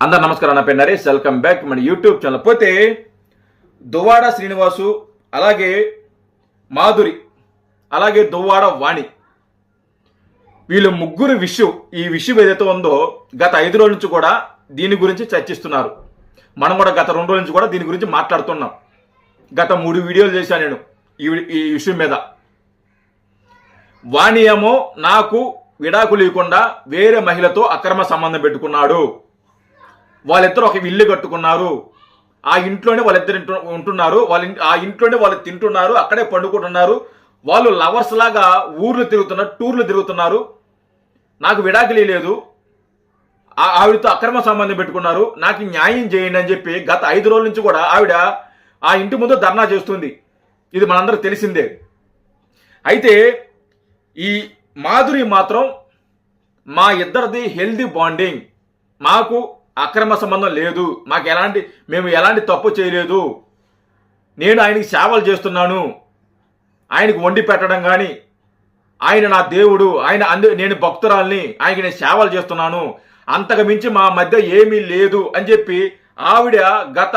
అందరు నమస్కారం. నా పేరు నరేష్. వెల్కమ్ బ్యాక్ మన యూట్యూబ్ ఛానల్. పోతే దువ్వాడ శ్రీనివాసు, అలాగే మాధురి, అలాగే దువ్వాడ వాణి, వీళ్ళు ముగ్గురు ఈ విషయం ఏదైతే ఉందో గత 5 రోజుల నుంచి కూడా దీని గురించి చర్చిస్తున్నారు. మనం కూడా గత 2 రోజుల నుంచి కూడా దీని గురించి మాట్లాడుతున్నాం. గత 3 వీడియోలు చేశాను నేను ఈ విషయం మీద. వాణి ఏమో నాకు విడాకులు ఇవ్వకుండా వేరే మహిళతో అక్రమ సంబంధం పెట్టుకున్నాడు, వాళ్ళిద్దరు ఒక ఇల్లు కట్టుకున్నారు, ఆ ఇంట్లోనే వాళ్ళిద్దరు ఉంటున్నారు, ఆ ఇంట్లోనే వాళ్ళు తింటున్నారు, అక్కడే పండుకుంటున్నారు, వాళ్ళు లవర్స్ లాగా ఊర్లు తిరుగుతున్నారు, టూర్లు తిరుగుతున్నారు, నాకు విడాకులు లేదు, ఆవిడతో అక్రమ సంబంధం పెట్టుకున్నారు, నాకు న్యాయం చేయండి అని చెప్పి గత 5 రోజుల నుంచి కూడా ఆవిడ ఆ ఇంటి ముందు ధర్నా చేస్తుంది. ఇది మనందరూ తెలిసిందే. అయితే ఈ మాధురి మాత్రం మా ఇద్దరిది హెల్దీ బాండింగ్, మాకు అక్రమ సంబంధం లేదు, మేము ఎలాంటి తప్పు చేయలేదు, నేను ఆయనకి సేవలు చేస్తున్నాను, ఆయనకు వండి పెట్టడం కానీ, ఆయన నా దేవుడు, నేను భక్తురాల్ని, ఆయనకి నేను సేవలు చేస్తున్నాను, అంతకు మించి మా మధ్య ఏమీ లేదు అని చెప్పి ఆవిడ గత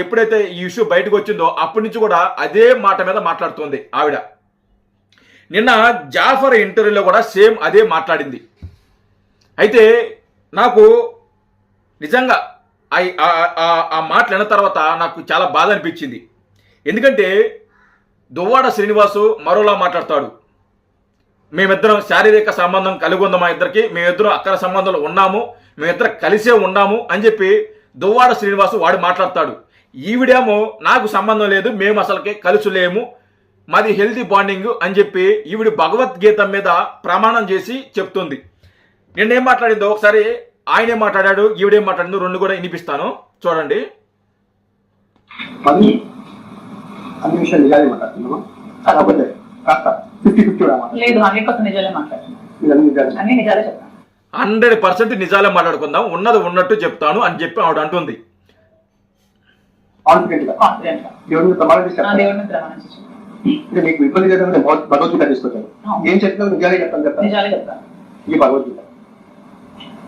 ఎప్పుడైతే ఈ ఇష్యూ బయటకు వచ్చిందో అప్పటి నుంచి కూడా అదే మాట మీద మాట్లాడుతుంది ఆవిడ. నిన్న జాఫర్ ఇంటర్వ్యూలో కూడా సేమ్ అదే మాట్లాడింది. అయితే నాకు నిజంగా ఆ మాటలు విన్న తర్వాత నాకు చాలా బాధ అనిపించింది. ఎందుకంటే దువ్వాడ శ్రీనివాసు మరోలా మాట్లాడతాడు, మేమిద్దరం శారీరక సంబంధం కలిగి ఉందాం, మా ఇద్దరికి మేమిద్దరం అక్రమ సంబంధంలో ఉన్నాము, మేమిద్దరం కలిసే ఉన్నాము అని చెప్పి దువ్వాడ శ్రీనివాసు వాడు మాట్లాడతాడు. ఈవిడేమో నాకు సంబంధం లేదు, మేము అసలుకే కలిసి లేము, మాది హెల్తీ బాండింగ్ అని చెప్పి ఈవిడ భగవద్గీత మీద ప్రమాణం చేసి చెప్తుంది. నిన్నేం మాట్లాడిందో ఒకసారి ఆయనే మాట్లాడాడు, ఈవిడేం మాట్లాడిందో రెండు కూడా వినిపిస్తాను, చూడండి. అన్ని విషయాలు నిజాలే మాట్లాడుతున్నామా? కాకపోతే కాస్త 50-50 లేదు, 100% నిజాలే మాట్లాడుతున్నాను, అన్ని నిజాలే చెప్తాను, 100% నిజాలే మాట్లాడుకుందాం, ఉన్నది ఉన్నట్టు చెప్తాను అని చెప్పి ఆవిడ అంటుంది. దేవుడి మీద ప్రమాణం చేసి మీకు ఇబ్బంది లేదని భగవద్గీత తీసుకొచ్చాను. ఏం చెప్పినా నిజాలే చెప్తాను, నిజాలే చెప్తాను. ఈ భగవద్గీత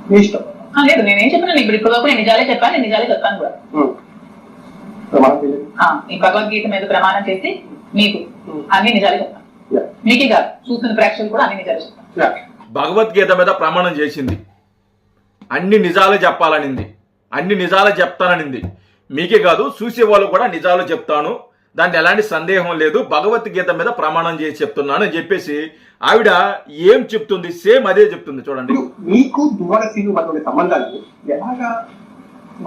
మీ ఇష్టం లేదు, నేనేం చెప్పాను ఇప్పుడు నేను నిజాలే చెప్పాను, నేను నిజాలే చెప్తాను కూడా. ప్రమాణం చేయలేదు, ఈ భగవద్గీత మీద ప్రమాణం చేసి మీకు అన్ని నిజాలే చెప్తాను. మీకే కాదు, చూస్తున్న ప్రేక్షకులు కూడా అన్ని నిజాలే చెప్తాను. భగవద్గీత మీద ప్రమాణం చేసింది, అన్ని నిజాలే చెప్పాలనింది, అన్ని నిజాలే చెప్తాననింది. మీకే కాదు, చూసే వాళ్ళు కూడా నిజాలు చెప్తాను, దాంట్లో ఎలాంటి సందేహం లేదు, భగవద్గీత మీద ప్రమాణం చేసి చెప్తున్నాను అని చెప్పేసి ఆవిడ ఏం చెప్తుంది, సేమ్ అదే చెప్తుంది. చూడండి, మీకు దువ్వాడ శ్రీను మధ్య సంబంధాలు ఎలాగా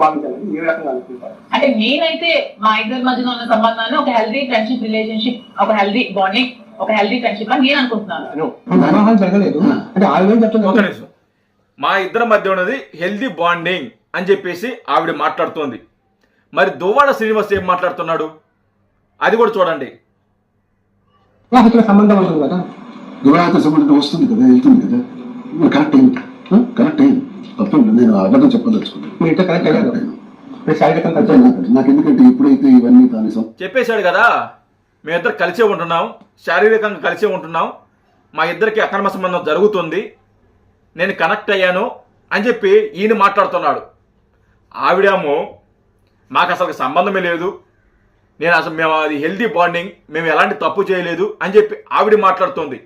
భావించాలని ఏ రకంగా అనుకుంటారు? అంటే నేనైతే మా ఇద్దరి మధ్యలో ఉన్న సంబంధాన్ని ఒక హెల్దీ ఫ్రెండ్షిప్ రిలేషన్షిప్, ఒక హెల్దీ బాండింగ్, ఒక హెల్దీ ఫ్రెండ్షిప్ అని నేను అనుకుంటున్నాను. మా ఇద్దరి మధ్య ఉన్నది హెల్దీ బాండింగ్ అని చెప్పేసి ఆవిడ మాట్లాడుతోంది. మరి దువ్వాడ శ్రీనివాస్ ఏం మాట్లాడుతున్నాడు అది కూడా చూడండి. సంబంధం ఉంటుంది కదా, వివాహత సంబంధం వస్తుంది కదా, వెళ్తుంది కదా, కరెక్ట్ అయింది, కరెక్ట్ అయింది, తప్పండి, నేను అబద్ధం చెప్పదలుచుకున్నాను. నాకు ఎందుకంటే ఎప్పుడైతే ఇవన్నీ చెప్పేశాడు కదా, మేమిద్దరు కలిసే ఉంటున్నాం, శారీరకంగా కలిసే ఉంటున్నాం, మా ఇద్దరికి అక్రమ సంబంధం జరుగుతుంది, నేను కనెక్ట్ అయ్యాను అని చెప్పి ఈయన మాట్లాడుతున్నాడు. ఆవిడేమో మాకు అసలు సంబంధమే లేదు, మేము అది హెల్తీ బాండింగ్, మేము ఎలాంటి తప్పు చేయలేదు అని చెప్పి ఆవిడ మాట్లాడుతుంది.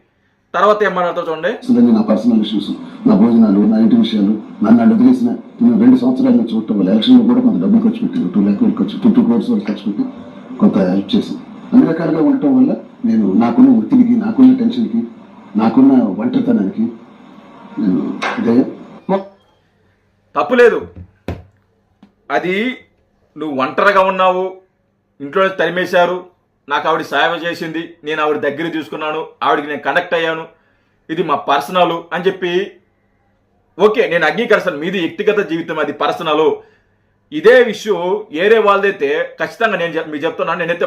తర్వాత ఏం మాట్లాడుతూ చూడండి. నా పర్సనల్ ఇష్యూస్, నా భోజనాలు, నా ఇంటి విషయాలు, నన్ను వదిలేసిన 2 సంవత్సరాల నుంచి చూడటం వల్ల ఎలక్షన్ లో కూడా కొంత డబ్బులు ఖర్చు పెట్టాను, 2 లక్షలు ఖర్చు, 2 crores వరకు ఖర్చు పెట్టి కొంత హెల్ప్ చేసి అన్ని రకాలుగా ఉండటం వల్ల నేను నాకున్న ఒత్తిడికి, నాకున్న టెన్షన్కి, నాకున్న ఒంటరితనానికి తప్పులేదు. అది నువ్వు ఒంటరిగా ఉన్నావు, ఇంట్లో తరిమేశారు, నాకు ఆవిడ సేవ చేసింది, నేను ఆవిడ దగ్గర తీసుకున్నాను, ఆవిడకి నేను కనెక్ట్ అయ్యాను, ఇది మా పర్సనల్ అని చెప్పి ఓకే, నేను అంగీకరిస్తాను, మీది వ్యక్తిగత జీవితం, అది పర్సనల్. ఇదే విషయం ఏరే వాళ్ళదైతే ఖచ్చితంగా మీకు చెప్తున్నాను, నేనైతే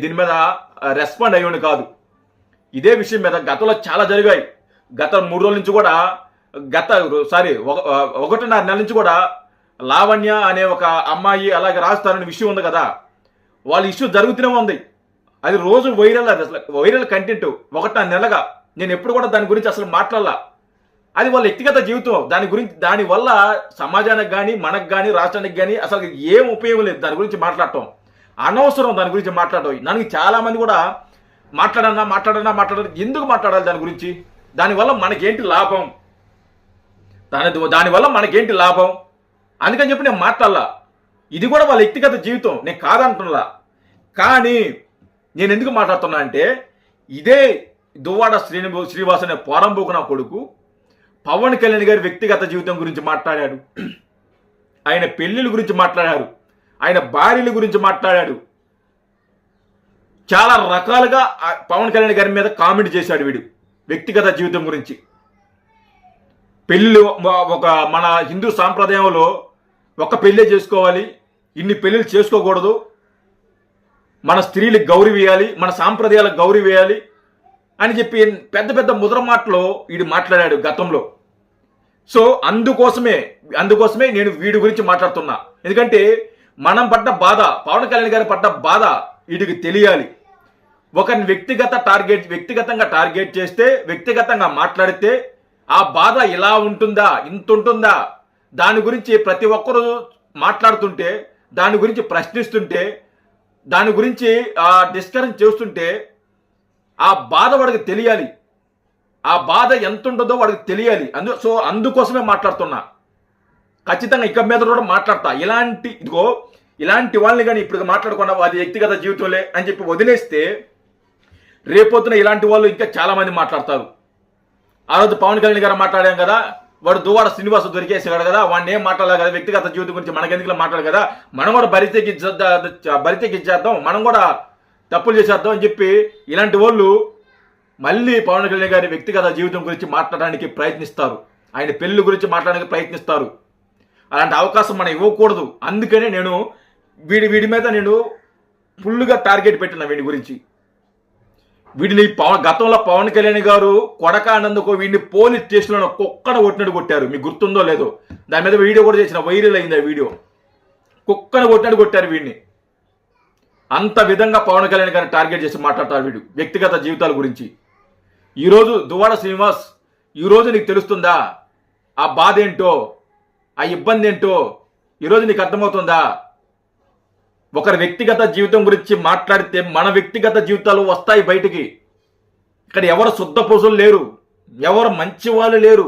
దీని మీద రెస్పాండ్ అయ్యాను కాదు. ఇదే విషయం మీద గతంలో చాలా జరిగాయి. గత 3 రోజుల నుంచి కూడా 1.5 నెలల నుంచి కూడా లావణ్య అనే ఒక అమ్మాయి అలాగే రాస్తారనే విషయం ఉంది కదా, వాళ్ళ ఇష్యూ జరుగుతూనే ఉంది. అది రోజు వైరల్, అది అసలు వైరల్ కంటెంట్. 1.5 నెలగా నేను ఎప్పుడు కూడా దాని గురించి అసలు మాట్లాడాల. అది వాళ్ళ వ్యక్తిగత జీవితం. దానివల్ల సమాజానికి కానీ మనకు కానీ రాష్ట్రానికి కానీ అసలు ఏం ఉపయోగం లేదు దాని గురించి మాట్లాడటం. అనవసరం దాని గురించి మాట్లాడటం. దానికి చాలామంది కూడా మాట్లాడన్నా ఎందుకు మాట్లాడాలి దాని గురించి? దానివల్ల మనకేంటి లాభం? దానివల్ల మనకేంటి లాభం? అందుకని చెప్పి నేను మాట్లాడాల. ఇది కూడా వాళ్ళ వ్యక్తిగత జీవితం, నేను కాదంటున్నా. కానీ నేను ఎందుకు మాట్లాడుతున్నా అంటే, ఇదే దువ్వాడ శ్రీనివాస్ అనే పోరంబోకు నా కొడుకు పవన్ కళ్యాణ్ గారి వ్యక్తిగత జీవితం గురించి మాట్లాడాడు, ఆయన పెళ్లిళ్ళ గురించి మాట్లాడారు, ఆయన భార్యల గురించి మాట్లాడాడు, చాలా రకాలుగా పవన్ కళ్యాణ్ గారి మీద కామెంట్ చేశాడు వీడు వ్యక్తిగత జీవితం గురించి. పెళ్ళిళ్ళు ఒక మన హిందూ సాంప్రదాయంలో ఒక పెళ్ళే చేసుకోవాలి, ఇన్ని పెళ్ళిళ్ళు చేసుకోకూడదు, మన స్త్రీలకు గౌరవం ఇవ్వాలి, మన సాంప్రదాయాలకు గౌరవం ఇవ్వాలి అని చెప్పి పెద్ద పెద్ద ముద్ర మాటలు వీడు మాట్లాడాడు గతంలో. సో అందుకోసమే నేను వీడి గురించి మాట్లాడుతున్నా. ఎందుకంటే మనం పడ్డ బాధ, పవన్ కళ్యాణ్ గారు పడ్డ బాధ వీడికి తెలియాలి. ఒకరిని వ్యక్తిగతంగా టార్గెట్ చేస్తే, వ్యక్తిగతంగా మాట్లాడితే ఆ బాధ ఇలా ఉంటుందా, ఇంత ఉంటుందా, దాని గురించి ప్రతి ఒక్కరూ మాట్లాడుతుంటే, దాని గురించి ప్రశ్నిస్తుంటే, దాని గురించి డిస్కషన్ చేస్తుంటే ఆ బాధ వాడికి తెలియాలి. ఆ బాధ ఎంత ఉంటుందో వాడికి తెలియాలి. అందుకోసమే మాట్లాడుతున్నా. ఖచ్చితంగా ఇక మీద కూడా మాట్లాడతా. ఇలాంటి వాళ్ళని కానీ ఇప్పుడు మాట్లాడకుండా అది వ్యక్తిగత జీవితంలే అని చెప్పి వదిలేస్తే రేపొద్దున ఇలాంటి వాళ్ళు ఇంకా చాలా మంది మాట్లాడతారు. ఆ రోజు పవన్ కళ్యాణ్ గారు మాట్లాడాం కదా, వాడు దువ్వాడ శ్రీనివాస్ దొరికేసాడు కదా, వాడిని ఏం మాట్లాడాలి కదా, వ్యక్తిగత జీవితం గురించి మనకెందుకు మాట్లాడాలి కదా, మనం కూడా బరితెక్కిచ్చేద్దాం, మనం కూడా తప్పులు చేసేద్దాం అని చెప్పి ఇలాంటి వాళ్ళు మళ్ళీ పవన్ కళ్యాణ్ గారి వ్యక్తిగత జీవితం గురించి మాట్లాడడానికి ప్రయత్నిస్తారు, ఆయన పెళ్లి గురించి మాట్లాడడానికి ప్రయత్నిస్తారు. అలాంటి అవకాశం మనం ఇవ్వకూడదు. అందుకనే నేను వీడి మీద నేను ఫుల్గా టార్గెట్ పెట్టిన వీడి గురించి. వీడిని గతంలో పవన్ కళ్యాణ్ గారు కొడక అన్నందుకు వీడిని పోలీస్ స్టేషన్లో కుక్కను కొట్టినట్టు కొట్టారు. మీకు గుర్తుందో లేదో, దాని మీద వీడియో కూడా చేసిన, వైరల్ అయింది ఆ వీడియో. కుక్కను కొట్టినట్టు కొట్టారు వీడిని. అంత విధంగా పవన్ కళ్యాణ్ గారిని టార్గెట్ చేసి మాట్లాడతారు వీడు వ్యక్తిగత జీవితాల గురించి. ఈరోజు దువ్వాడ శ్రీనివాస్, ఈరోజు నీకు తెలుస్తుందా ఆ బాధ ఏంటో, ఆ ఇబ్బంది ఏంటో? ఈరోజు నీకు అర్థమవుతుందా? ఒకరి వ్యక్తిగత జీవితం గురించి మాట్లాడితే మన వ్యక్తిగత జీవితాలు వస్తాయి బయటికి. ఇక్కడ ఎవరు శుద్ధ పూసలు లేరు, ఎవరు మంచి వాళ్ళు లేరు,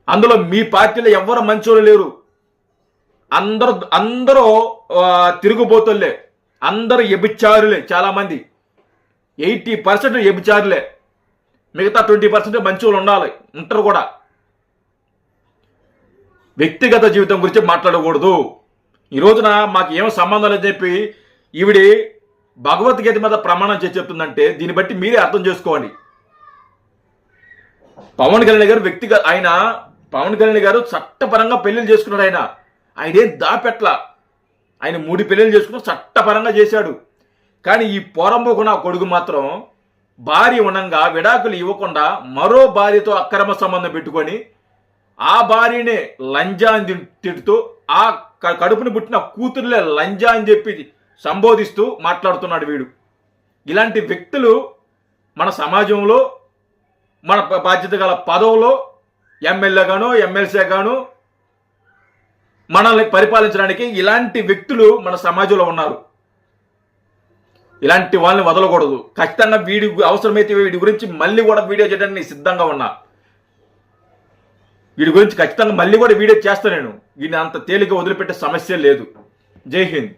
అందులో మీ పార్టీలో ఎవరు మంచోళ్ళు లేరు. అందరూ తిరుగుబోతులే, అందరూ వ్యభిచారులే. చాలా మంది 80% వ్యభిచారులే, మిగతా 20% మంచోళ్ళు ఉంటారు కూడా. వ్యక్తిగత జీవితం గురించి మాట్లాడకూడదు. ఈ రోజున మాకు ఏమో సంబంధం లేదని చెప్పి ఈవిడి భగవద్గీత మీద ప్రమాణం చేసి చెప్తుందంటే దీన్ని బట్టి మీరే అర్థం చేసుకోండి. పవన్ కళ్యాణ్ గారు పవన్ కళ్యాణ్ గారు చట్టపరంగా పెళ్లిళ్ళు చేసుకున్నాడు. ఆయన ఏం దాపెట్ల, ఆయన 3 పెళ్లిళ్ళు చేసుకున్న చట్టపరంగా చేశాడు. కానీ ఈ పోరంబోకు నా కొడుకు మాత్రం భార్య ఉండంగా విడాకులు ఇవ్వకుండా మరో భార్యతో అక్రమ సంబంధం పెట్టుకొని ఆ భార్యనే లంజా అని తిడుతూ, ఆ కడుపుని పుట్టిన కూతురులే లంజా అని చెప్పి సంబోధిస్తూ మాట్లాడుతున్నాడు వీడు. ఇలాంటి వ్యక్తులు మన సమాజంలో, మన బాధ్యత గల పదవులో ఎమ్మెల్యేగాను ఎమ్మెల్సీగాను మనల్ని పరిపాలించడానికి ఇలాంటి వ్యక్తులు మన సమాజంలో ఉన్నారు. ఇలాంటి వాళ్ళని వదలకూడదు. ఖచ్చితంగా అవసరమైతే వీడి గురించి మళ్ళీ కూడా వీడియో చేయడానికి నేను సిద్ధంగా ఉన్నా. వీడి గురించి ఖచ్చితంగా మళ్ళీ కూడా వీడియో చేస్తా నేను. వీడిని అంత తేలిక వదిలిపెట్టే సమస్య లేదు. జై హింద్.